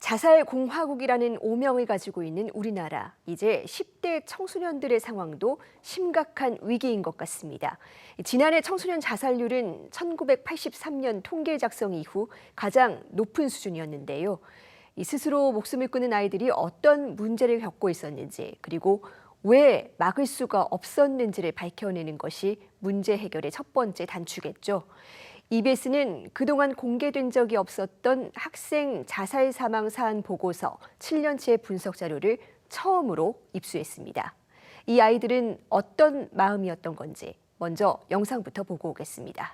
자살공화국이라는 오명을 가지고 있는 우리나라. 이제 10대 청소년들의 상황도 심각한 위기인 것 같습니다. 지난해 청소년 자살률은 1983년 통계 작성 이후 가장 높은 수준이었는데요. 스스로 목숨을 끊는 아이들이 어떤 문제를 겪고 있었는지, 그리고 왜 막을 수가 없었는지를 밝혀내는 것이 문제 해결의 첫 번째 단추겠죠. EBS는 그동안 공개된 적이 없었던 학생 자살 사망 사안 보고서 7년치의 분석 자료를 처음으로 입수했습니다. 이 아이들은 어떤 마음이었던 건지 먼저 영상부터 보고 오겠습니다.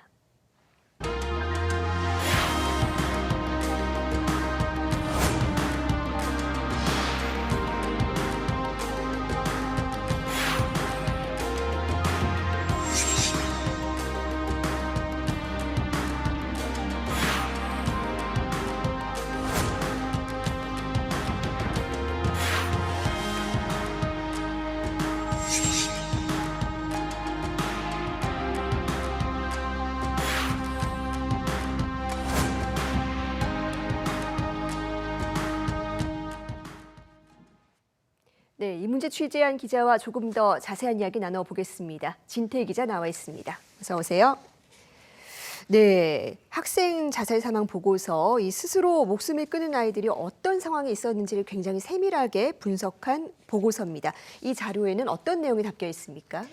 네, 이 문제 취재한 기자와 조금 더 자세한 이야기 나눠보겠습니다. 진태 기자 나와 있습니다. 어서 오세요. 네, 학생 자살 사망 보고서, 이 스스로 목숨을 끊은 아이들이 어떤 상황에 있었는지를 굉장히 세밀하게 분석한 보고서입니다. 이 자료에는 어떤 내용이 담겨 있습니까?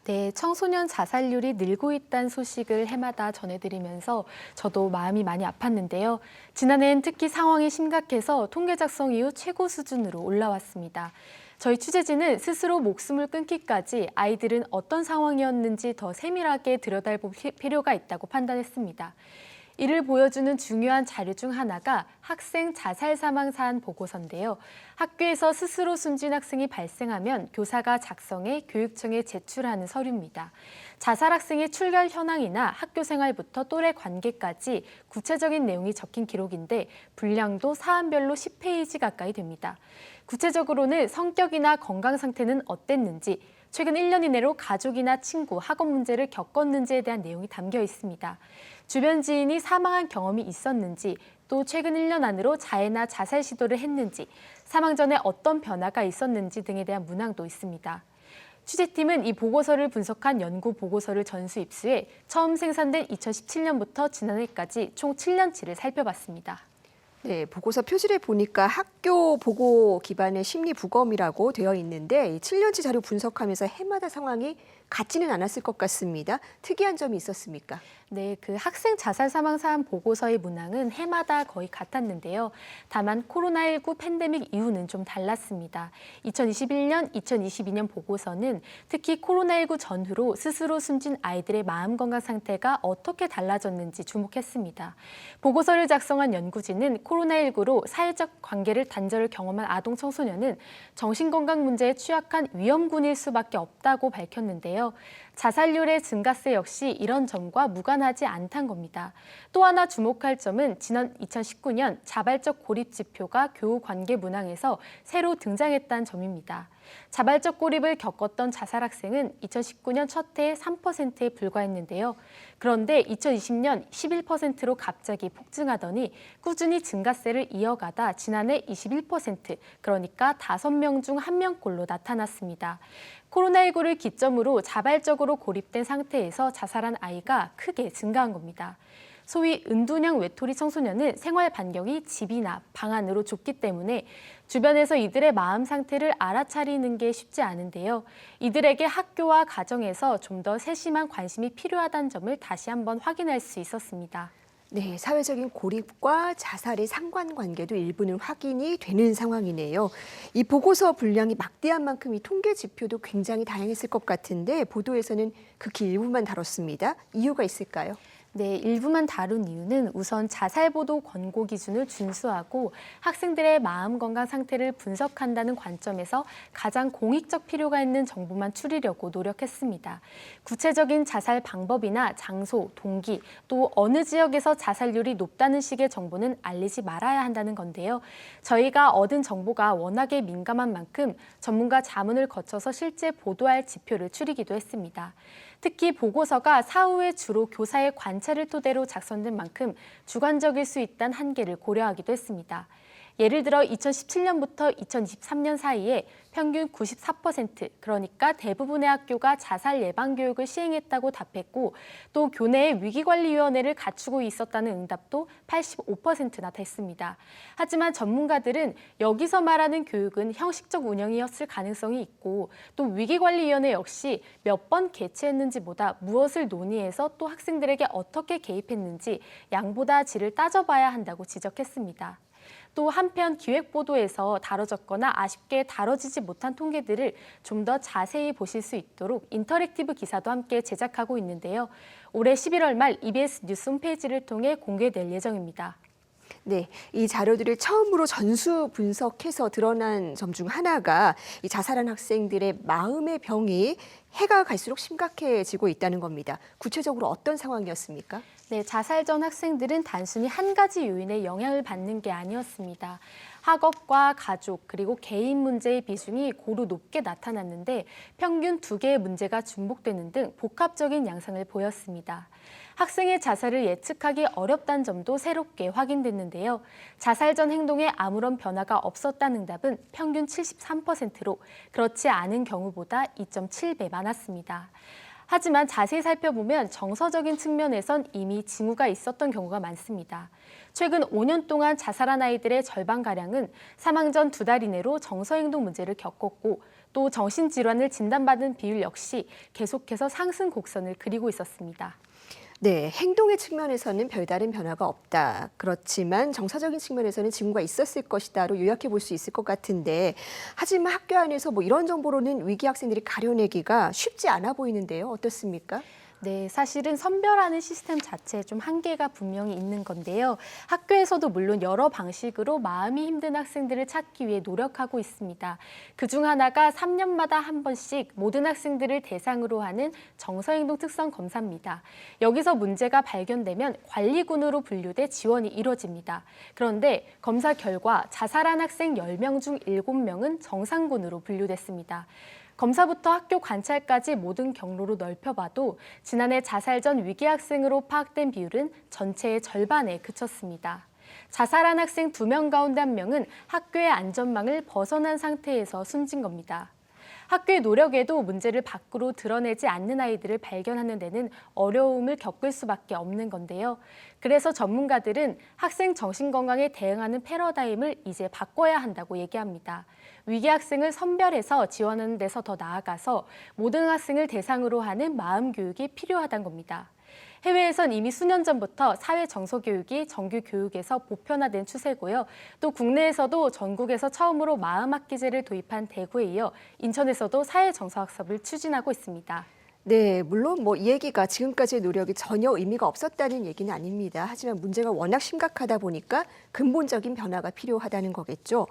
네, 청소년 자살률이 늘고 있다는 소식을 해마다 전해드리면서 저도 마음이 많이 아팠는데요. 지난해엔 특히 상황이 심각해서 통계 작성 이후 최고 수준으로 올라왔습니다. 저희 취재진은 스스로 목숨을 끊기까지 아이들은 어떤 상황이었는지 더 세밀하게 들여다볼 필요가 있다고 판단했습니다. 이를 보여주는 중요한 자료 중 하나가 학생 자살 사망 사안 보고서인데요. 학교에서 스스로 숨진 학생이 발생하면 교사가 작성해 교육청에 제출하는 서류입니다. 자살 학생의 출결 현황이나 학교 생활부터 또래 관계까지 구체적인 내용이 적힌 기록인데 분량도 사안별로 10페이지 가까이 됩니다. 구체적으로는 성격이나 건강 상태는 어땠는지, 최근 1년 이내로 가족이나 친구, 학업 문제를 겪었는지에 대한 내용이 담겨 있습니다. 주변 지인이 사망한 경험이 있었는지, 또 최근 1년 안으로 자해나 자살 시도를 했는지, 사망 전에 어떤 변화가 있었는지 등에 대한 문항도 있습니다. 취재팀은 이 보고서를 분석한 연구 보고서를 전수 입수해 처음 생산된 2017년부터 지난해까지 총 7년치를 살펴봤습니다. 네, 보고서 표지를 보니까 학교 보고 기반의 심리 부검이라고 되어 있는데, 이 7년치 자료 분석하면서 해마다 상황이 같지는 않았을 것 같습니다. 특이한 점이 있었습니까? 네, 그 학생 자살 사망 사안 보고서의 문항은 해마다 거의 같았는데요. 다만 코로나19 팬데믹 이후는 좀 달랐습니다. 2021년, 2022년 보고서는 특히 코로나19 전후로 스스로 숨진 아이들의 마음 건강 상태가 어떻게 달라졌는지 주목했습니다. 보고서를 작성한 연구진은 코로나19로 사회적 관계를 단절을 경험한 아동 청소년은 정신건강 문제에 취약한 위험군일 수밖에 없다고 밝혔는데요. 자살률의 증가세 역시 이런 점과 무관하지 않다는 겁니다. 또 하나 주목할 점은 지난 2019년 자발적 고립 지표가 교우 관계 문항에서 새로 등장했다는 점입니다. 자발적 고립을 겪었던 자살 학생은 2019년 첫 해에 3%에 불과했는데요. 그런데 2020년 11%로 갑자기 폭증하더니 꾸준히 증가세를 이어가다 지난해 21%, 그러니까 5명 중 1명꼴로 나타났습니다. 코로나19를 기점으로 자발적으로 고립된 상태에서 자살한 아이가 크게 증가한 겁니다. 소위 은둔형 외톨이 청소년은 생활 반경이 집이나 방 안으로 좁기 때문에 주변에서 이들의 마음 상태를 알아차리는 게 쉽지 않은데요. 이들에게 학교와 가정에서 좀 더 세심한 관심이 필요하다는 점을 다시 한번 확인할 수 있었습니다. 네, 사회적인 고립과 자살의 상관관계도 일부는 확인이 되는 상황이네요. 이 보고서 분량이 막대한 만큼 이 통계 지표도 굉장히 다양했을 것 같은데 보도에서는 극히 일부만 다뤘습니다. 이유가 있을까요? 네, 일부만 다룬 이유는 우선 자살보도 권고 기준을 준수하고 학생들의 마음 건강 상태를 분석한다는 관점에서 가장 공익적 필요가 있는 정보만 추리려고 노력했습니다. 구체적인 자살 방법이나 장소, 동기, 또 어느 지역에서 자살률이 높다는 식의 정보는 알리지 말아야 한다는 건데요. 저희가 얻은 정보가 워낙에 민감한 만큼 전문가 자문을 거쳐서 실제 보도할 지표를 추리기도 했습니다. 특히 보고서가 사후에 주로 교사의 관찰을 토대로 작성된 만큼 주관적일 수 있다는 한계를 고려하기도 했습니다. 예를 들어 2017년부터 2023년 사이에 평균 94%, 그러니까 대부분의 학교가 자살 예방 교육을 시행했다고 답했고, 또 교내에 위기관리위원회를 갖추고 있었다는 응답도 85%나 됐습니다. 하지만 전문가들은 여기서 말하는 교육은 형식적 운영이었을 가능성이 있고, 또 위기관리위원회 역시 몇 번 개최했는지보다 무엇을 논의해서 또 학생들에게 어떻게 개입했는지 양보다 질을 따져봐야 한다고 지적했습니다. 또 한편 기획보도에서 다뤄졌거나 아쉽게 다뤄지지 못한 통계들을 좀 더 자세히 보실 수 있도록 인터랙티브 기사도 함께 제작하고 있는데요. 올해 11월 말 EBS 뉴스 홈페이지를 통해 공개될 예정입니다. 네, 이 자료들을 처음으로 전수 분석해서 드러난 점 중 하나가 이 자살한 학생들의 마음의 병이 해가 갈수록 심각해지고 있다는 겁니다. 구체적으로 어떤 상황이었습니까? 네, 자살 전 학생들은 단순히 한 가지 요인에 영향을 받는 게 아니었습니다. 학업과 가족 그리고 개인 문제의 비중이 고루 높게 나타났는데 평균 2개의 문제가 중복되는 등 복합적인 양상을 보였습니다. 학생의 자살을 예측하기 어렵다는 점도 새롭게 확인됐는데요. 자살 전 행동에 아무런 변화가 없었다는 응답은 평균 73%로 그렇지 않은 경우보다 2.7배 많았습니다. 하지만 자세히 살펴보면 정서적인 측면에선 이미 징후가 있었던 경우가 많습니다. 최근 5년 동안 자살한 아이들의 절반가량은 사망 전 2달 이내로 정서행동 문제를 겪었고 또 정신질환을 진단받은 비율 역시 계속해서 상승 곡선을 그리고 있었습니다. 네, 행동의 측면에서는 별다른 변화가 없다. 그렇지만 정서적인 측면에서는 징후가 있었을 것이다로 요약해 볼 수 있을 것 같은데 하지만 학교 안에서 이런 정보로는 위기 학생들이 가려내기가 쉽지 않아 보이는데요. 어떻습니까? 네, 사실은 선별하는 시스템 자체에 좀 한계가 분명히 있는 건데요. 학교에서도 물론 여러 방식으로 마음이 힘든 학생들을 찾기 위해 노력하고 있습니다. 그중 하나가 3년마다 한 번씩 모든 학생들을 대상으로 하는 정서행동 특성 검사입니다. 여기서 문제가 발견되면 관리군으로 분류돼 지원이 이루어집니다. 그런데 검사 결과 자살한 학생 10명 중 7명은 정상군으로 분류됐습니다. 검사부터 학교 관찰까지 모든 경로로 넓혀봐도 지난해 자살 전 위기 학생으로 파악된 비율은 전체의 절반에 그쳤습니다. 자살한 학생 2명 가운데 1명은 학교의 안전망을 벗어난 상태에서 숨진 겁니다. 학교의 노력에도 문제를 밖으로 드러내지 않는 아이들을 발견하는 데는 어려움을 겪을 수밖에 없는 건데요. 그래서 전문가들은 학생 정신건강에 대응하는 패러다임을 이제 바꿔야 한다고 얘기합니다. 위기 학생을 선별해서 지원하는 데서 더 나아가서 모든 학생을 대상으로 하는 마음 교육이 필요하다는 겁니다. 해외에선 이미 수년 전부터 사회 정서 교육이 정규 교육에서 보편화된 추세고요. 또 국내에서도 전국에서 처음으로 마음학기제를 도입한 대구에 이어 인천에서도 사회 정서 학습을 추진하고 있습니다. 네, 물론 이 얘기가 지금까지의 노력이 전혀 의미가 없었다는 얘기는 아닙니다. 하지만 문제가 워낙 심각하다 보니까 근본적인 변화가 필요하다는 거겠죠.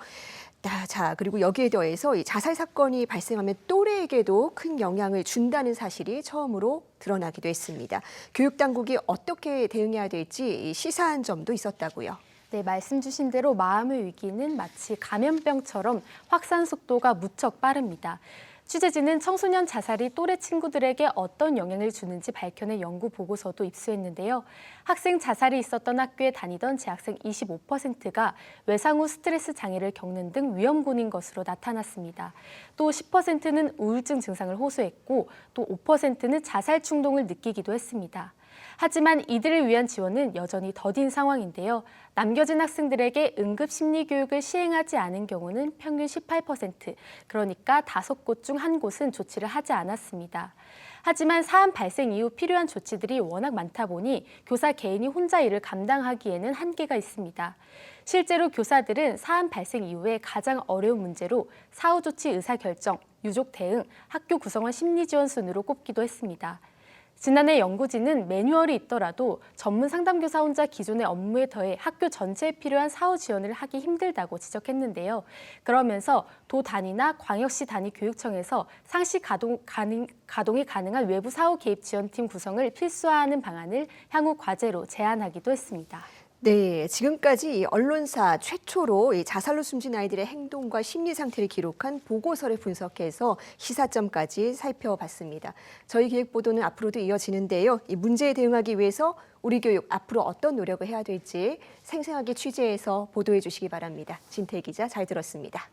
자, 그리고 여기에 더해서 이 자살 사건이 발생하면 또래에게도 큰 영향을 준다는 사실이 처음으로 드러나기도 했습니다. 교육 당국이 어떻게 대응해야 될지 시사한 점도 있었다고요. 네, 말씀 주신 대로 마음의 위기는 마치 감염병처럼 확산 속도가 무척 빠릅니다. 취재진은 청소년 자살이 또래 친구들에게 어떤 영향을 주는지 밝혀낸 연구 보고서도 입수했는데요. 학생 자살이 있었던 학교에 다니던 재학생 25%가 외상 후 스트레스 장애를 겪는 등 위험군인 것으로 나타났습니다. 또 10%는 우울증 증상을 호소했고 또 5%는 자살 충동을 느끼기도 했습니다. 하지만 이들을 위한 지원은 여전히 더딘 상황인데요. 남겨진 학생들에게 응급심리교육을 시행하지 않은 경우는 평균 18%, 그러니까 5곳 중 1곳은 조치를 하지 않았습니다. 하지만 사안 발생 이후 필요한 조치들이 워낙 많다 보니 교사 개인이 혼자 이를 감당하기에는 한계가 있습니다. 실제로 교사들은 사안 발생 이후에 가장 어려운 문제로 사후 조치 의사결정, 유족 대응, 학교 구성원 심리지원 순으로 꼽기도 했습니다. 지난해 연구진은 매뉴얼이 있더라도 전문 상담교사 혼자 기존의 업무에 더해 학교 전체에 필요한 사후 지원을 하기 힘들다고 지적했는데요. 그러면서 도 단위나 광역시 단위 교육청에서 상시 가동이 가능한 외부 사후 개입 지원팀 구성을 필수화하는 방안을 향후 과제로 제안하기도 했습니다. 네, 지금까지 언론사 최초로 이 자살로 숨진 아이들의 행동과 심리 상태를 기록한 보고서를 분석해서 시사점까지 살펴봤습니다. 저희 기획보도는 앞으로도 이어지는데요. 이 문제에 대응하기 위해서 우리 교육 앞으로 어떤 노력을 해야 될지 생생하게 취재해서 보도해 주시기 바랍니다. 진태 기자 잘 들었습니다.